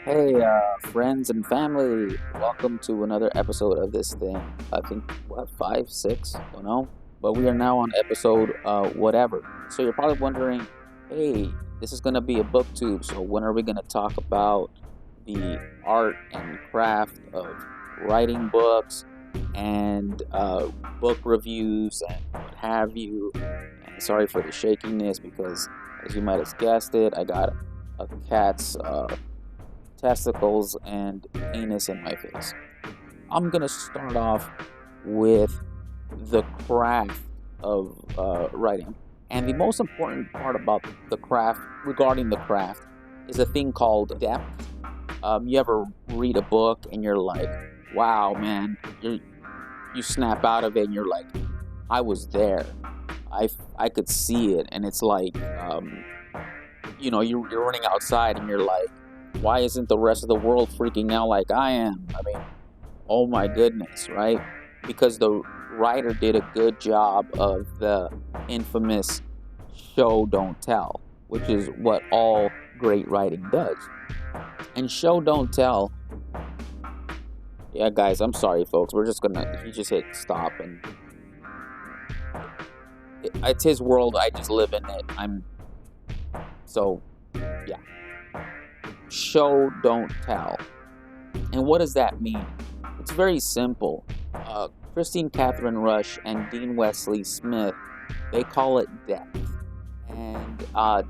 Hey, friends and family, welcome to another episode of this thing. I think, what, five, six? Don't know. But we are now on episode whatever. So you're probably wondering, hey, this is going to be a booktube. So when are we going to talk about the art and craft of writing books and book reviews and what have you? And sorry for the shakiness because, as you might have guessed it, I got a cat's testicles and anus in my face. I'm gonna start off with the craft of writing. And the most important part about the craft, regarding the craft, is a thing called depth. You ever read a book and you're like, wow, man, you snap out of it and you're like, I was there. I could see it. And it's like, you're running outside and you're like, why isn't the rest of the world freaking out like I am? I mean, oh my goodness, right? Because the writer did a good job of the infamous show don't tell, which is what all great writing does. And show don't tell, yeah, guys, I'm sorry, folks. He just hit stop, and it's his world. I just live in it. So, yeah. Show don't tell. And what does that mean? It's very simple. Christine Catherine Rush and Dean Wesley Smith, they call it depth. And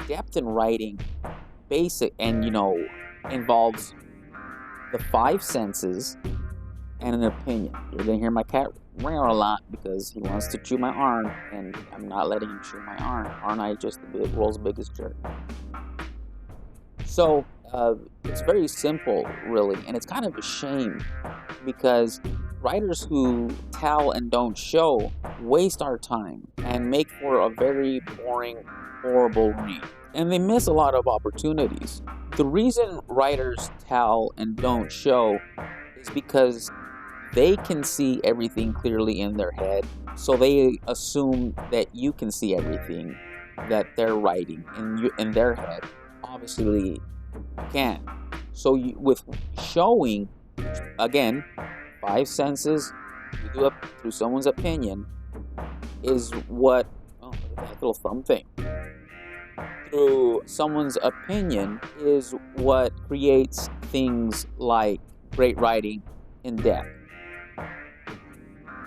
depth in writing, involves the five senses and an opinion. You're gonna hear my cat meow a lot because he wants to chew my arm, and I'm not letting him chew my arm. Aren't I just the world's biggest jerk? So it's very simple, really, and it's kind of a shame because writers who tell and don't show waste our time and make for a very boring, horrible read. And they miss a lot of opportunities. The reason writers tell and don't show is because they can see everything clearly in their head, so they assume that you can see everything that they're writing in their head. Obviously, you can't. So with showing, again, five senses, you do it through someone's opinion, is what, oh, look at that little thumb thing. Through someone's opinion is what creates things like great writing in depth.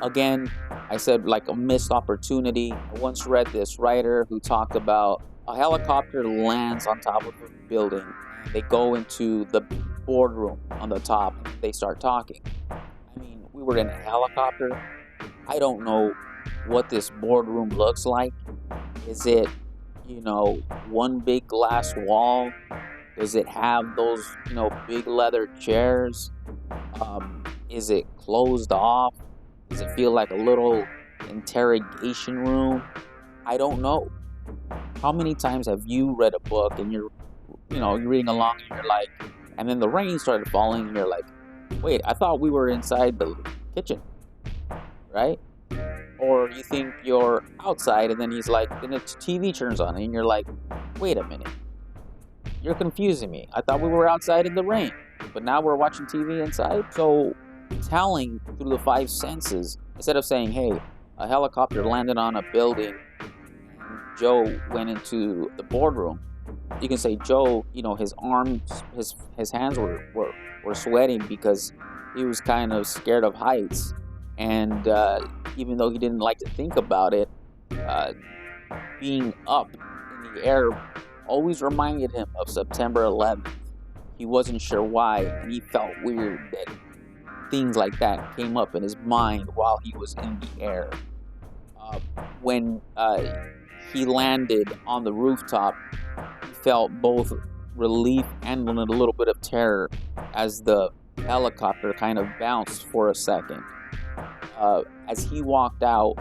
Again, I said like a missed opportunity. I once read this writer who talked about a helicopter lands on top of a building. They go into the boardroom on the top and they start talking. I mean, we were in a helicopter. I don't know what this boardroom looks like. Is it, one big glass wall? Does it have those, big leather chairs? Is it closed off? Does it feel like a little interrogation room? I don't know. How many times have you read a book and you're reading along and you're like, and then the rain started falling and you're like, wait, I thought we were inside the kitchen, right? Or you think you're outside and then he's like, then the TV turns on and you're like, wait a minute, you're confusing me. I thought we were outside in the rain, but now we're watching TV inside. So telling through the five senses, instead of saying, hey, a helicopter landed on a building and Joe went into the boardroom, you can say Joe, his arms, his hands were sweating because he was kind of scared of heights. And even though he didn't like to think about it, being up in the air always reminded him of September 11th. He wasn't sure why, and he felt weird that things like that came up in his mind while he was in the air. When he landed on the rooftop, he felt both relief and a little bit of terror as the helicopter kind of bounced for a second. As he walked out,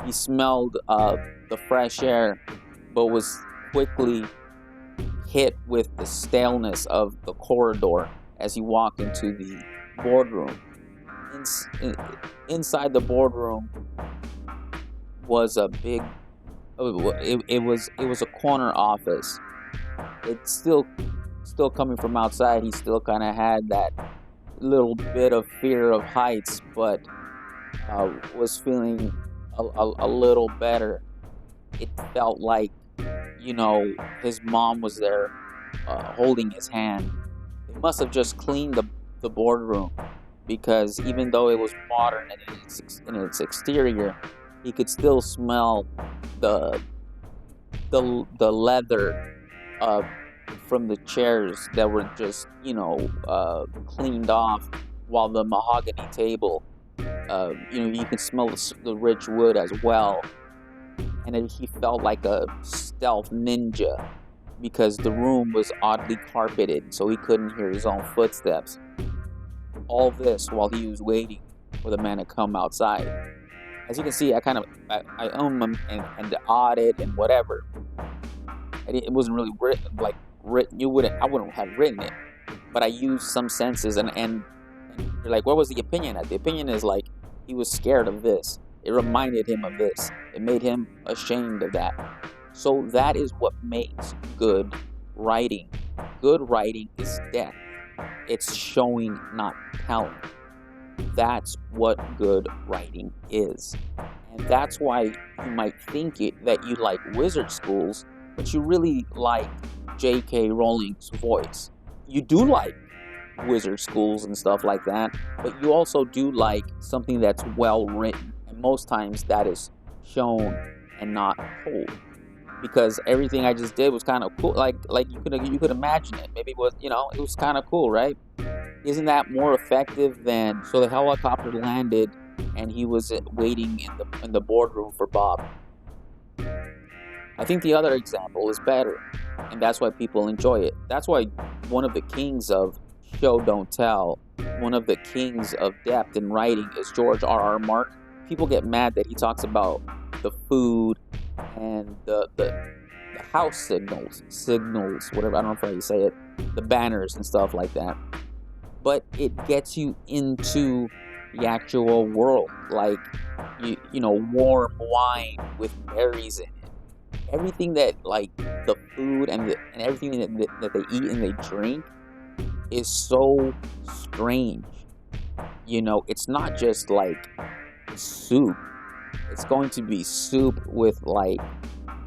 he smelled the fresh air, but was quickly hit with the staleness of the corridor as he walked into the boardroom. Inside the boardroom was a big, it was a corner office. It still still coming from outside, he still kind of had that little bit of fear of heights, but was feeling a little better. It felt like, his mom was there holding his hand. They must have just cleaned the boardroom, because even though it was modern in its exterior, he could still smell the the leather from the chairs that were just cleaned off, while the mahogany table, you can smell the rich wood as well. And he felt like a stealth ninja, because the room was oddly carpeted, so he couldn't hear his own footsteps. All this while he was waiting for the man to come outside. As you can see, I own him and odd it and whatever. It wasn't really written. I wouldn't have written it, but I used some senses, and you're like, what was the opinion at? The opinion is like, he was scared of this. It reminded him of this. It made him ashamed of that. So that is what makes good writing. Good writing is depth. It's showing, not telling. That's what good writing is. And that's why you might think that you like wizard schools, but you really like J.K. Rowling's voice. You do like wizard schools and stuff like that, but you also do like something that's well written. And most times that is shown and not told. Because everything I just did was kind of cool. Like you could imagine it. Maybe it was kind of cool, right? Isn't that more effective than, so the helicopter landed and he was waiting in the boardroom for Bob? I think the other example is better, and that's why people enjoy it. That's why one of the kings of show don't tell, one of the kings of depth in writing is George R.R. Martin. People get mad that he talks about the food and the house signals, whatever, I don't know how you say it, the banners and stuff like that. But it gets you into the actual world, like warm wine with berries in it. Everything that, like, the food and everything that they eat and they drink is so strange. It's not just like soup. It's going to be soup with like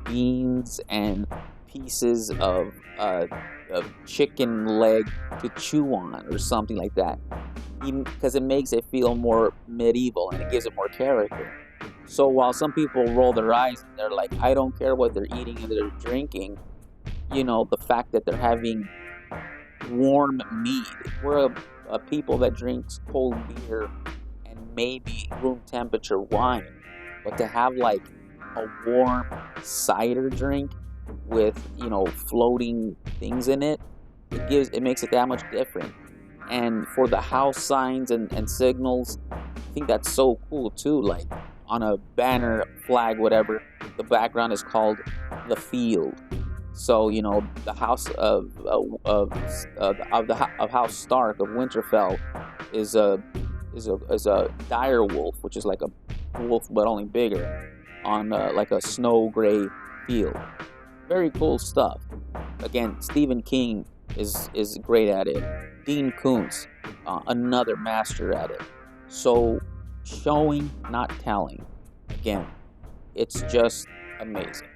beans and pieces of chicken leg to chew on or something like that, because it makes it feel more medieval and it gives it more character. So while some people roll their eyes and they're like, I don't care what they're eating and they're drinking, the fact that they're having warm mead. We're a people that drinks cold beer and maybe room temperature wine, but to have like a warm cider drink with floating things in it, it makes it that much different. And for the house signs and signals, I think that's so cool too. Like on a banner, flag, whatever, the background is called the field. So the house of House Stark of Winterfell is a dire wolf, which is like a wolf but only bigger, on like a snow gray field. Very cool stuff. Again, Stephen King is great at it. Dean Koontz, another master at it. So showing, not telling. Again, it's just amazing.